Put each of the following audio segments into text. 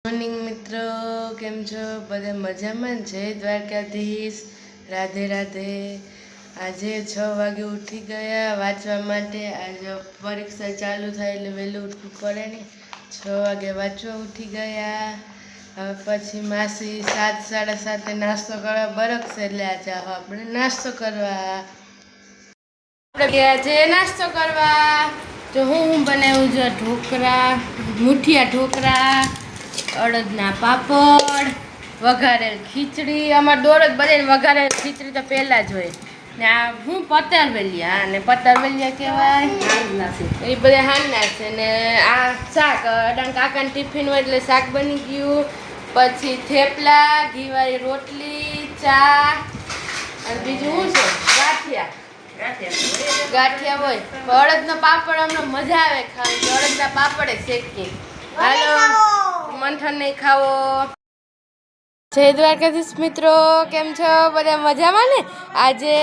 Morning મિત્રો, કેમ છો? બધા મજામાં? જય દ્વારકાધીશ, રાધે રાધે. આજે 6 વાગે ઉઠી ગયા વાંચવા માટે. આજે પરીક્ષા ચાલુ થાય એટલે વહેલું ઉઠવું પડે ને. 6 વાગે વાંચવા ઉઠી ગયા. હવે પછી માસી 7 સાડા 7 નાસ્તો કરવા બરકશે એટલે આજે આપણે નાસ્તો કરવા આપણે ગયા છે. નાસ્તો કરવા તો હું બનાવ્યું છે ઢોકળા, મુઠિયા ઢોકળા, અડદના પાપડ, વઘારેલ ખીચડી. અમારે દોરજ બધાને વઘારેલ ખીચડી તો પહેલાં જ હોય ને. આ હું પતરવેલિયા, અને પતરવેલિયા કહેવાય એ બધા હાલના છે ને. આ શાક અડાણ કાકાને ટિફિન હોય એટલે શાક બની ગયું. પછી થેપલા, ઘીવાળી રોટલી, ચા અને બીજું શું છે ગાંઠિયા હોય. અડદનો પાપડ અમને મજા આવે ખાવાની. અડદના પાપડ શેકી. હાલો મંથન નહીં ખાવો. જય દ્વારકાધીશ મિત્રો, કેમ છો? બધા મજામાં ને? આજે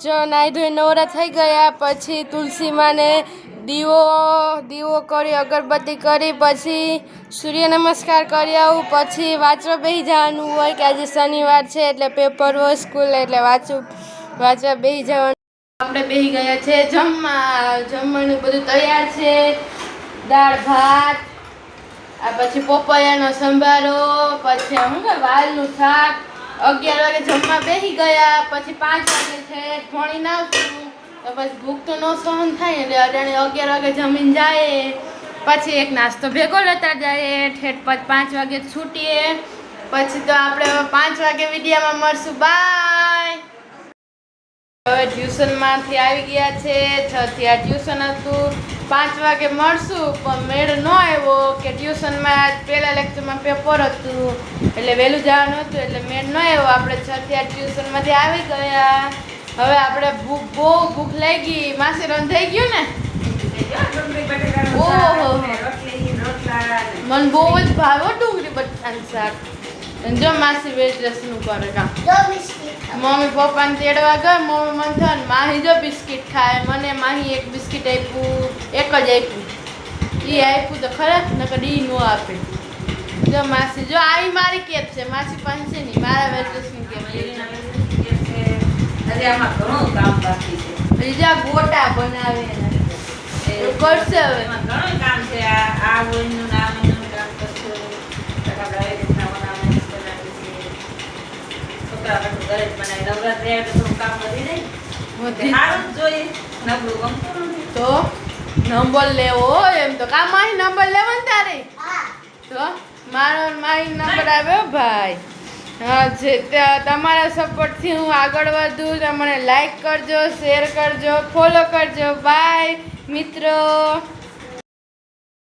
જો નાહી ધોઈ નવરા થઈ ગયા. પછી તુલસીમાંને દીવો કરી, અગરબત્તી કરી, પછી સૂર્ય નમસ્કાર કરી આવું. પછી વાંચવા બેસી જવાનું હોય કે આજે શનિવાર છે એટલે પેપર હોય સ્કૂલ એટલે વાંચવા બેસી જવાનું. આપણે બેસી ગયા છે જમવાનું બધું તૈયાર છે. દાળ ભાત, આ પછી પપૈયાનો સંભારો, પછી શું કે વાલનું શાક. 11 વાગે જમવા બેસી ગયા. પછી 5 વાગે છે ભણીને આવશું તો પછી ભૂખ તો ન સહન થાય એટલે અડાણે 11 વાગે જમીને જાય. પછી એક નાસ્તો ભેગો લેતા જાય ઠેઠ. પછી 5 વાગે છૂટીએ. પછી તો આપણે 5 વાગે વિડીયામાં મળશું. બાય. હવે ટ્યુશનમાંથી આવી ગયા છે. 6 થી આ ટ્યુશન હતું. 5 વાગે મળશું પણ મેળ ન આવ્યો કે ટ્યુશનમાં પહેલા લેક્ચરમાં પેપર હતું એટલે વહેલું જવાનું હતું એટલે મેળ ન આવ્યો. આપણે 6 થી આ ટ્યુશનમાંથી આવી ગયા. હવે આપણે બહુ ભૂખ લાગી. માસી રંધાઈ ગયું ને? ઓહો, મને બહુ જ ભાવે ડુંગળી બટાકાનું શાક. જો માસી વેસ્ટનું કરે કામ. મમ્મી પપ્પાને તેડવા ગયા. મમ્મી મંથન માહી જો બિસ્કિટ ખાય. મને માહી એક બિસ્કિટ આપ્યું, એક જ આપ્યું. એ આપ્યું તો ખરા, નકર ઈ ન આપે. જો માસી જો આવી મારી કેપ છે. માસી પાસે નહીં, મારા વેસ્ટની કેપ છે. બીજા ગોટા બનાવે કરશે. હવે ઘણું કામ છે. આ વોઈનું નામ કામ કરશે. તો નંબર લેવો એમ તો કા માહી નંબર લેવો ને તારે તો મારો માહી નંબર આવ્યો ભાઈ. હા, જે તમારા સપોર્ટથી હું આગળ વધું. મને લાઈક કરજો, શેર કરજો, ફોલો કરજો. બાય મિત્રો.